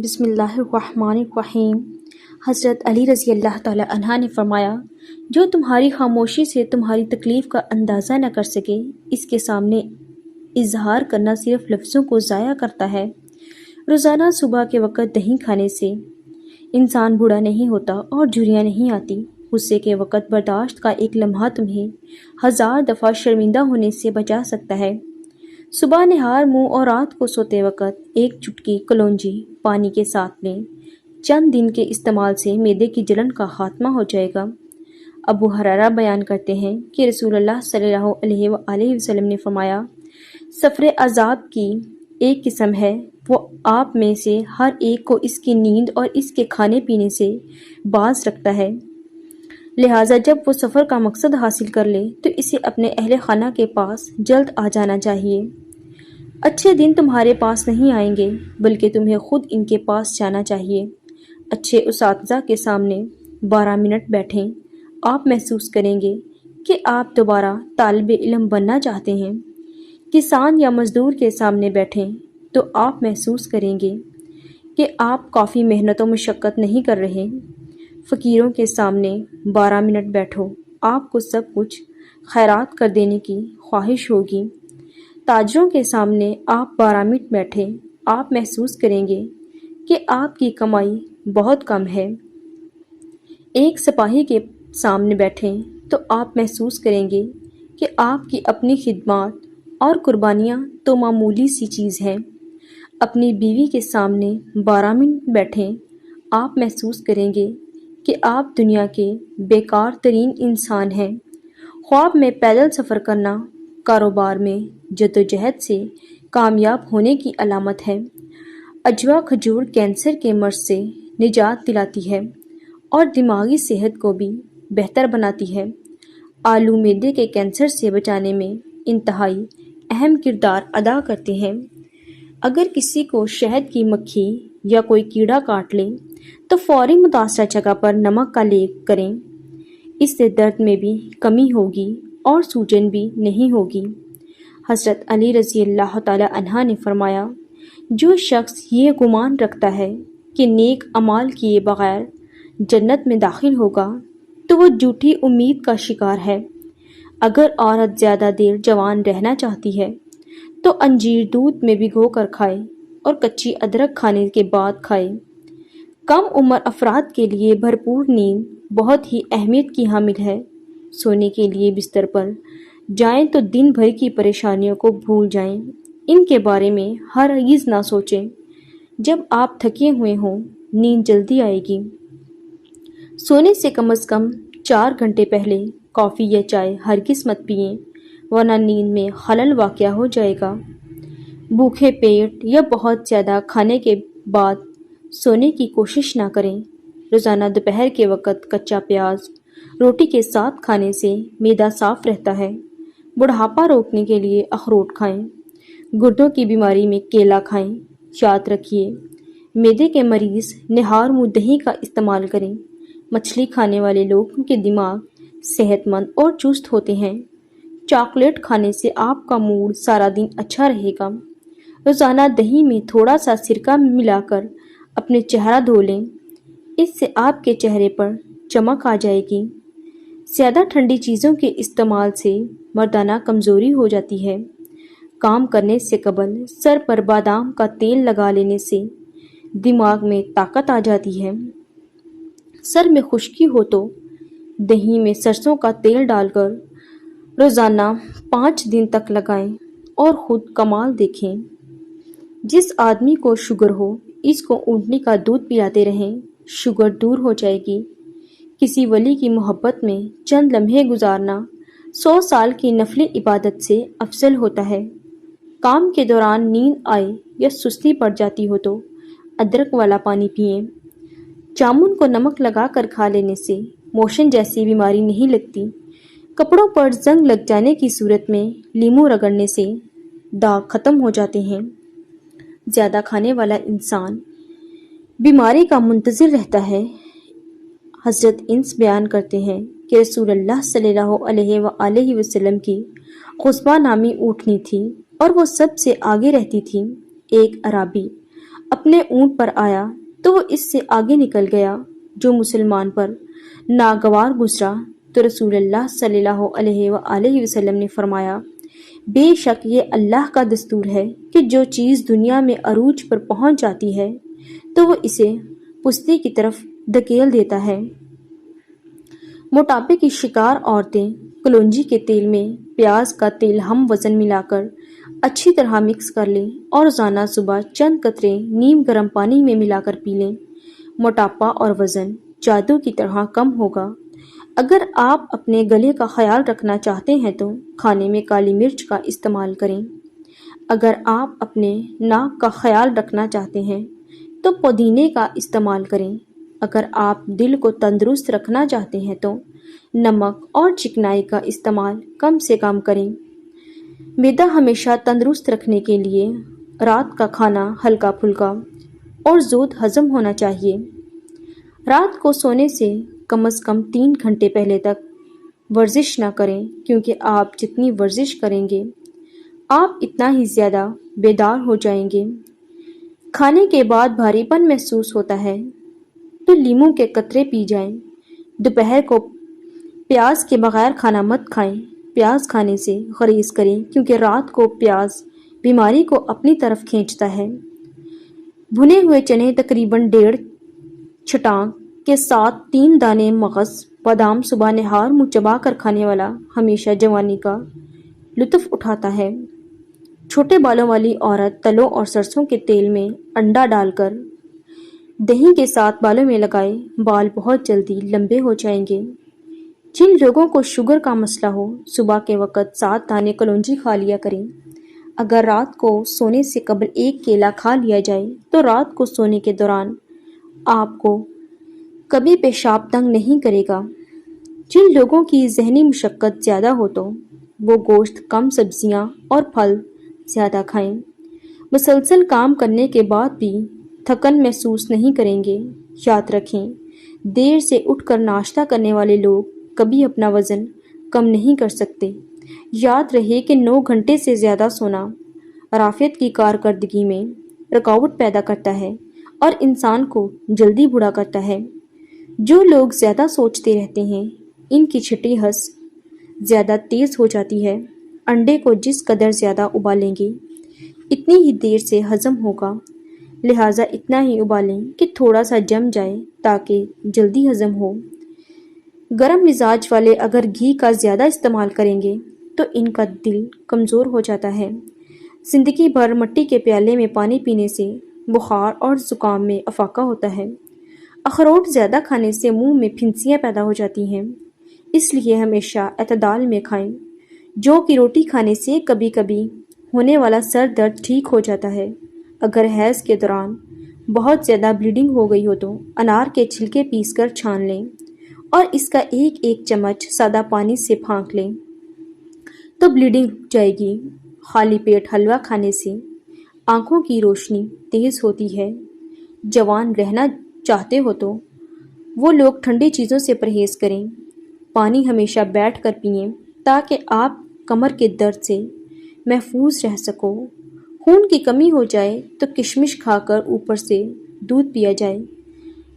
بسم اللہ الرحمن الرحیم۔ حضرت علی رضی اللہ تعالی عنہ نے فرمایا، جو تمہاری خاموشی سے تمہاری تکلیف کا اندازہ نہ کر سکے، اس کے سامنے اظہار کرنا صرف لفظوں کو ضائع کرتا ہے۔ روزانہ صبح کے وقت دہی کھانے سے انسان بوڑھا نہیں ہوتا اور جھریاں نہیں آتی۔ غصے کے وقت برداشت کا ایک لمحہ تمہیں 1000 دفعہ شرمندہ ہونے سے بچا سکتا ہے۔ صبح نہار منہ اور رات کو سوتے وقت ایک چٹکی کلونجی پانی کے ساتھ لیں۔ چند دن کے استعمال سے معدے کی جلن کا خاتمہ ہو جائے گا۔ ابو ہریرہ بیان کرتے ہیں کہ رسول اللہ صلی اللہ علیہ وآلہ وسلم نے فرمایا، سفر عذاب کی ایک قسم ہے، وہ آپ میں سے ہر ایک کو اس کی نیند اور اس کے کھانے پینے سے باز رکھتا ہے۔ لہٰذا جب وہ سفر کا مقصد حاصل کر لے تو اسے اپنے اہل خانہ کے پاس جلد آ جانا چاہیے۔ اچھے دن تمہارے پاس نہیں آئیں گے بلکہ تمہیں خود ان کے پاس جانا چاہیے۔ اچھے اساتذہ کے سامنے 12 منٹ بیٹھیں، آپ محسوس کریں گے کہ آپ دوبارہ طالب علم بننا چاہتے ہیں۔ کسان یا مزدور کے سامنے بیٹھیں تو آپ محسوس کریں گے کہ آپ کافی محنت و مشقت نہیں کر رہے۔ فقیروں کے سامنے 12 منٹ بیٹھو، آپ کو سب کچھ خیرات کر دینے کی خواہش ہوگی۔ تاجروں کے سامنے آپ 12 منٹ بیٹھیں، آپ محسوس کریں گے کہ آپ کی کمائی بہت کم ہے۔ ایک سپاہی کے سامنے بیٹھیں تو آپ محسوس کریں گے کہ آپ کی اپنی خدمات اور قربانیاں تو معمولی سی چیز ہیں۔ اپنی بیوی کے سامنے 12 منٹ بیٹھیں، آپ محسوس کریں گے کہ آپ دنیا کے بیکار ترین انسان ہیں۔ خواب میں پیدل سفر کرنا کاروبار میں جدوجہد سے کامیاب ہونے کی علامت ہے۔ عجوا کھجور کینسر کے مرض سے نجات دلاتی ہے اور دماغی صحت کو بھی بہتر بناتی ہے۔ آلو معدے کے کینسر سے بچانے میں انتہائی اہم کردار ادا کرتے ہیں۔ اگر کسی کو شہد کی مکھی یا کوئی کیڑا کاٹ لے تو فوری متاثرہ جگہ پر نمک کا لیپ کریں، اس سے درد میں بھی کمی ہوگی اور سوجن بھی نہیں ہوگی۔ حضرت علی رضی اللہ تعالی عنہ نے فرمایا، جو شخص یہ گمان رکھتا ہے کہ نیک اعمال کیے بغیر جنت میں داخل ہوگا تو وہ جھوٹی امید کا شکار ہے۔ اگر عورت زیادہ دیر جوان رہنا چاہتی ہے تو انجیر دودھ میں بھگو کر کھائے اور کچی ادرک کھانے کے بعد کھائے۔ کم عمر افراد کے لیے بھرپور نیند بہت ہی اہمیت کی حامل ہے۔ سونے کے لیے بستر پر جائیں تو دن بھر کی پریشانیوں کو بھول جائیں، ان کے بارے میں ہرگز نہ سوچیں۔ جب آپ تھکے ہوئے ہوں، نیند جلدی آئے گی۔ سونے سے کم از کم 4 گھنٹے پہلے کافی یا چائے ہرگز مت پئیں، ورنہ نیند میں خلل واقع ہو جائے گا۔ بھوکے پیٹ یا بہت زیادہ کھانے کے بعد سونے کی کوشش نہ کریں۔ روزانہ دوپہر کے وقت کچا پیاز روٹی کے ساتھ کھانے سے معدہ صاف رہتا ہے۔ بڑھاپا روکنے کے لیے اخروٹ کھائیں۔ گردوں کی بیماری میں کیلا کھائیں۔ یاد رکھیے، معدے کے مریض نہار منہ دہی کا استعمال کریں۔ مچھلی کھانے والے لوگوں کے دماغ صحت مند اور چست ہوتے ہیں۔ چاکلیٹ کھانے سے آپ کا موڈ سارا دن اچھا رہے گا۔ روزانہ دہی میں تھوڑا سا سرکہ ملا کر اپنے چہرہ دھو لیں، اس سے آپ کے چہرے پر چمک آ جائے گی۔ زیادہ ٹھنڈی چیزوں کے استعمال سے مردانہ کمزوری ہو جاتی ہے۔ کام کرنے سے قبل سر پر بادام کا تیل لگا لینے سے دماغ میں طاقت آ جاتی ہے۔ سر میں خشکی ہو تو دہی میں سرسوں کا تیل ڈال کر روزانہ 5 دن تک لگائیں اور خود کمال دیکھیں۔ جس آدمی کو شوگر ہو، اس کو اونٹنی کا دودھ پلاتے رہیں، شوگر دور ہو جائے گی۔ کسی ولی کی محبت میں چند لمحے گزارنا 100 سال کی نفلی عبادت سے افضل ہوتا ہے۔ کام کے دوران نیند آئے یا سستی پڑ جاتی ہو تو ادرک والا پانی پئیں۔ جامن کو نمک لگا کر کھا لینے سے موشن جیسی بیماری نہیں لگتی۔ کپڑوں پر زنگ لگ جانے کی صورت میں لیموں رگڑنے سے داغ ختم ہو جاتے ہیں۔ زیادہ کھانے والا انسان بیماری کا منتظر رہتا ہے۔ حضرت انس بیان کرتے ہیں کہ رسول اللہ صلی اللہ علیہ وآلہ وسلم کی قصبہ نامی اونٹنی تھی اور وہ سب سے آگے رہتی تھی۔ ایک عرابی اپنے اونٹ پر آیا تو وہ اس سے آگے نکل گیا۔ جو مسلمان پر ناگوار گزرا تو رسول اللہ صلی اللہ علیہ وآلہ وسلم نے فرمایا، بے شک یہ اللہ کا دستور ہے کہ جو چیز دنیا میں عروج پر پہنچ جاتی ہے تو وہ اسے پستی کی طرف دھکیل دیتا ہے۔ موٹاپے کی شکار عورتیں کلونجی کے تیل میں پیاز کا تیل ہم وزن ملا کر اچھی طرح مکس کر لیں اور روزانہ صبح چند قطرے نیم گرم پانی میں ملا کر پی لیں۔ موٹاپا اور وزن جادو کی طرح کم ہوگا۔ اگر آپ اپنے گلے کا خیال رکھنا چاہتے ہیں تو کھانے میں کالی مرچ کا استعمال کریں۔ اگر آپ اپنے ناک کا خیال رکھنا چاہتے ہیں تو پودینے کا استعمال کریں۔ اگر آپ دل کو تندرست رکھنا چاہتے ہیں تو نمک اور چکنائی کا استعمال کم سے کم کریں۔ معدہ ہمیشہ تندرست رکھنے کے لیے رات کا کھانا ہلکا پھلکا اور زود ہضم ہونا چاہیے۔ رات کو سونے سے کم از کم 3 گھنٹے پہلے تک ورزش نہ کریں، کیونکہ آپ جتنی ورزش کریں گے آپ اتنا ہی زیادہ بیدار ہو جائیں گے۔ کھانے کے بعد بھاری پن محسوس ہوتا ہے تو لیموں کے قطرے پی جائیں۔ دوپہر کو پیاز کے بغیر کھانا مت کھائیں۔ پیاز کھانے سے گریز کریں، کیونکہ رات کو پیاز بیماری کو اپنی طرف کھینچتا ہے۔ بھنے ہوئے چنے تقریباً 1.5 چھٹانک کے ساتھ 3 دانے مغز بادام صبح نہار منہ چبا کر کھانے والا ہمیشہ جوانی کا لطف اٹھاتا ہے۔ چھوٹے بالوں والی عورت تلوں اور سرسوں کے تیل میں انڈا ڈال کر دہی کے ساتھ بالوں میں لگائے، بال بہت جلدی لمبے ہو جائیں گے۔ جن لوگوں کو شوگر کا مسئلہ ہو صبح کے وقت 7 دانے کلونجی کھا لیا کریں۔ اگر رات کو سونے سے قبل 1 کیلا کھا لیا جائے تو رات کو سونے کے دوران آپ کو کبھی پیشاب تنگ نہیں کرے گا۔ جن لوگوں کی ذہنی مشقت زیادہ ہو تو وہ گوشت کم، سبزیاں اور پھل زیادہ کھائیں۔ مسلسل کام کرنے کے بعد بھی تھکن محسوس نہیں کریں گے۔ یاد رکھیں، دیر سے اٹھ کر ناشتہ کرنے والے لوگ کبھی اپنا وزن کم نہیں کر سکتے۔ یاد رہے کہ 9 گھنٹے سے زیادہ سونا رافعت کی کارکردگی میں رکاوٹ پیدا کرتا ہے اور انسان کو جلدی بوڑھا کرتا ہے۔ جو لوگ زیادہ سوچتے رہتے ہیں ان کی چھٹی ہضم زیادہ تیز ہو جاتی ہے۔ انڈے کو جس قدر زیادہ ابالیں گے اتنی ہی دیر سے ہضم ہوگا، لہٰذا اتنا ہی ابالیں کہ تھوڑا سا جم جائے تاکہ جلدی ہضم ہو۔ گرم مزاج والے اگر گھی کا زیادہ استعمال کریں گے تو ان کا دل کمزور ہو جاتا ہے۔ زندگی بھر مٹی کے پیالے میں پانی پینے سے بخار اور زکام میں افاقہ ہوتا ہے۔ اخروٹ زیادہ کھانے سے منہ میں پھنسیاں پیدا ہو جاتی ہیں، اس لیے ہمیشہ اعتدال میں کھائیں۔ جو کی روٹی کھانے سے کبھی کبھی ہونے والا سر درد ٹھیک ہو جاتا ہے۔ اگر حیض کے دوران بہت زیادہ بلیڈنگ ہو گئی ہو تو انار کے چھلکے پیس کر چھان لیں اور اس کا 1 چمچ سادہ پانی سے پھانک لیں تو بلیڈنگ رک جائے گی۔ خالی پیٹ حلوہ کھانے سے آنکھوں کی روشنی تیز ہوتی ہے۔ جوان رہنا چاہتے ہو تو وہ لوگ ٹھنڈی چیزوں سے پرہیز کریں۔ پانی ہمیشہ بیٹھ کر پئیں تاکہ آپ کمر کے درد سے محفوظ رہ سکو۔ خون کی کمی ہو جائے تو کشمش کھا کر اوپر سے دودھ پیا جائے۔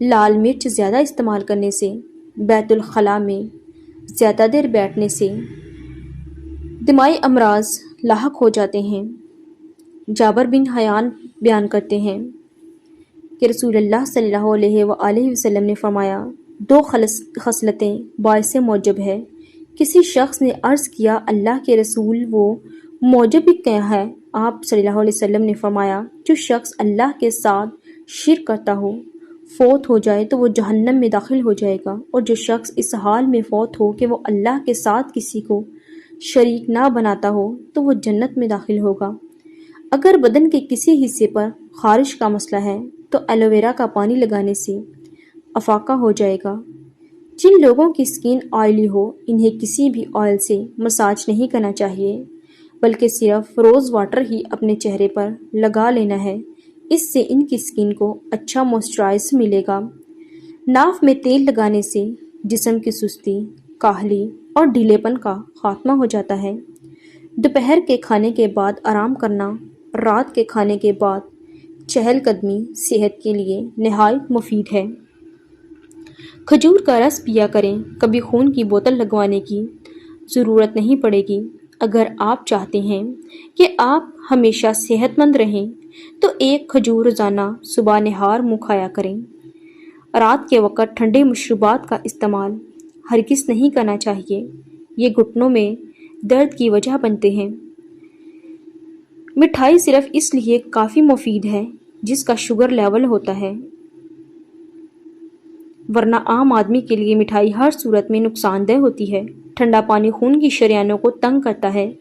لال مرچ زیادہ استعمال کرنے سے، بیت الخلاء میں زیادہ دیر بیٹھنے سے دماغی امراض لاحق ہو جاتے ہیں۔ جابر بن حیان بیان کرتے ہیں کہ رسول اللہ صلی اللہ علیہ وآلہ وسلم نے فرمایا، 2 خصلتیں باعث معجب ہے۔ کسی شخص نے عرض کیا، اللہ کے رسول وہ معجب بھی کیا ہے؟ آپ صلی اللہ علیہ وسلم نے فرمایا، جو شخص اللہ کے ساتھ شرک کرتا ہو فوت ہو جائے تو وہ جہنم میں داخل ہو جائے گا، اور جو شخص اس حال میں فوت ہو کہ وہ اللہ کے ساتھ کسی کو شریک نہ بناتا ہو تو وہ جنت میں داخل ہوگا۔ اگر بدن کے کسی حصے پر خارش کا مسئلہ ہے تو ایلو ویرا کا پانی لگانے سے افاقہ ہو جائے گا۔ جن لوگوں کی سکن آئلی ہو انہیں کسی بھی آئل سے مساج نہیں کرنا چاہیے، بلکہ صرف روز واٹر ہی اپنے چہرے پر لگا لینا ہے۔ اس سے ان کی سکن کو اچھا موئسچرائز ملے گا۔ ناف میں تیل لگانے سے جسم کی سستی، کاہلی اور ڈھیلے پن کا خاتمہ ہو جاتا ہے۔ دوپہر کے کھانے کے بعد آرام کرنا، رات کے کھانے کے بعد چہل قدمی صحت کے لیے نہایت مفید ہے۔ کھجور کا رس پیا کریں، کبھی خون کی بوتل لگوانے کی ضرورت نہیں پڑے گی۔ اگر آپ چاہتے ہیں کہ آپ ہمیشہ صحت مند رہیں تو ایک کھجور روزانہ صبح نہار منہ کھایا کریں۔ رات کے وقت ٹھنڈے مشروبات کا استعمال ہرگز نہیں کرنا چاہیے، یہ گھٹنوں میں درد کی وجہ بنتے ہیں۔ مٹھائی صرف اس لیے کافی مفید ہے جس کا شوگر لیول ہوتا ہے، ورنہ عام آدمی کے لیے مٹھائی ہر صورت میں نقصان دہ ہوتی ہے۔ ٹھنڈا پانی خون کی شریانوں کو تنگ کرتا ہے،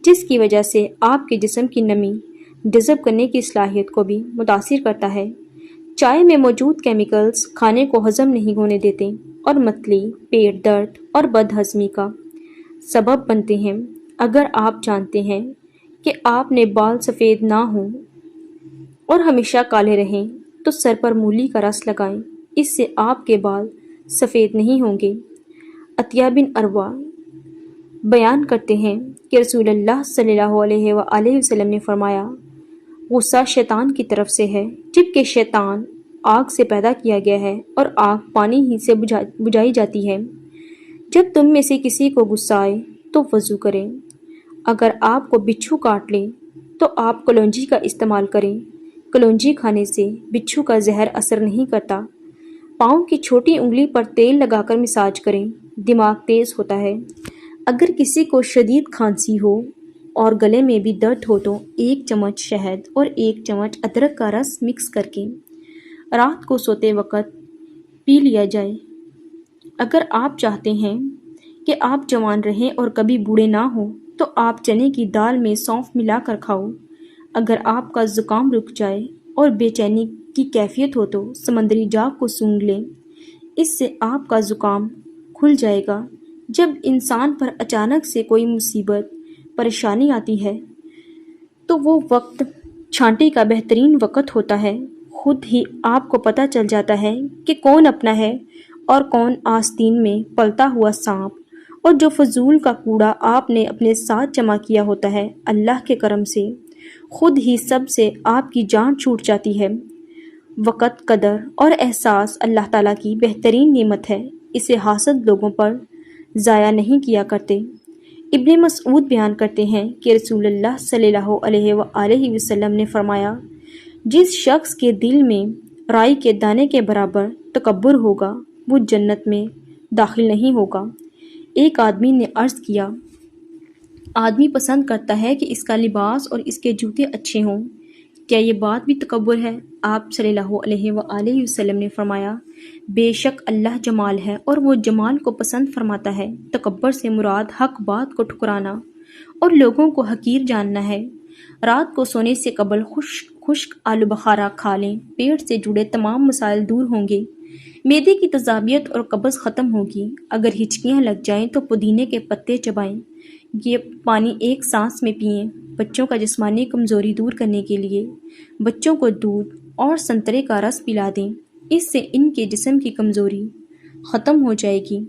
جس کی وجہ سے آپ کے جسم کی نمی جذب کرنے کی صلاحیت کو بھی متاثر کرتا ہے۔ چائے میں موجود کیمیکلز کھانے کو ہضم نہیں ہونے دیتے اور متلی، پیٹ درد اور بد ہضمی کا سبب بنتے ہیں۔ اگر آپ جانتے ہیں کہ آپ نے بال سفید نہ ہوں اور ہمیشہ کالے رہیں تو سر پر مولی کا رس لگائیں، اس سے آپ کے بال سفید نہیں ہوں گے۔ عطیہ بن عروہ بیان کرتے ہیں کہ رسول اللہ صلی اللہ علیہ وآلہ وسلم نے فرمایا، غصہ شیطان کی طرف سے ہے، جبکہ شیطان آگ سے پیدا کیا گیا ہے اور آگ پانی ہی سے بجھائی جاتی ہے۔ جب تم میں سے کسی کو غصہ آئے تو وضو کریں۔ اگر آپ کو بچھو کاٹ لے تو آپ کلونجی کا استعمال کریں۔ کلونجی کھانے سے بچھو کا زہر اثر نہیں کرتا۔ پاؤں کی چھوٹی انگلی پر تیل لگا کر مساج کریں، دماغ تیز ہوتا ہے۔ اگر کسی کو شدید کھانسی ہو اور گلے میں بھی درد ہو تو 1 چمچ شہد اور 1 چمچ ادرک کا رس مکس کر کے رات کو سوتے وقت پی لیا جائے۔ اگر آپ چاہتے ہیں کہ آپ جوان رہیں اور کبھی بوڑھے نہ ہوں تو آپ چنے کی دال میں سونف ملا کر کھاؤ۔ اگر آپ کا زکام رک جائے اور بے چینی کی کیفیت ہو تو سمندری جاگ کو سونگھ لیں، اس سے آپ کا زکام کھل جائے گا۔ جب انسان پر اچانک سے کوئی مصیبت پریشانی آتی ہے تو وہ وقت چھانٹی کا بہترین وقت ہوتا ہے۔ خود ہی آپ کو پتہ چل جاتا ہے کہ کون اپنا ہے اور کون آستین میں پلتا ہوا سانپ، اور جو فضول کا کوڑا آپ نے اپنے ساتھ جمع کیا ہوتا ہے۔ اللہ کے کرم سے خود ہی سب سے آپ کی جان چھوٹ جاتی ہے۔ وقت، قدر اور احساس اللہ تعالیٰ کی بہترین نعمت ہے، اسے حاسد لوگوں پر ضائع نہیں کیا کرتے۔ ابن مسعود بیان کرتے ہیں کہ رسول اللہ صلی اللہ علیہ وآلہ وسلم نے فرمایا، جس شخص کے دل میں رائی کے دانے کے برابر تکبر ہوگا وہ جنت میں داخل نہیں ہوگا۔ ایک آدمی نے عرض کیا، آدمی پسند کرتا ہے کہ اس کا لباس اور اس کے جوتے اچھے ہوں، کیا یہ بات بھی تکبر ہے؟ آپ صلی اللہ علیہ وآلہ وسلم نے فرمایا، بے شک اللہ جمال ہے اور وہ جمال کو پسند فرماتا ہے۔ تکبر سے مراد حق بات کو ٹھکرانا اور لوگوں کو حقیر جاننا ہے۔ رات کو سونے سے قبل خشک آلو بخارا کھا لیں، پیٹ سے جڑے تمام مسائل دور ہوں گے، معدے کی تیزابیت اور قبض ختم ہوگی۔ اگر ہچکیاں لگ جائیں تو پودینے کے پتے چبائیں، یہ پانی ایک سانس میں پئیں۔ بچوں کا جسمانی کمزوری دور کرنے کے لیے بچوں کو دودھ اور سنترے کا رس پلا دیں، اس سے ان کے جسم کی کمزوری ختم ہو جائے گی۔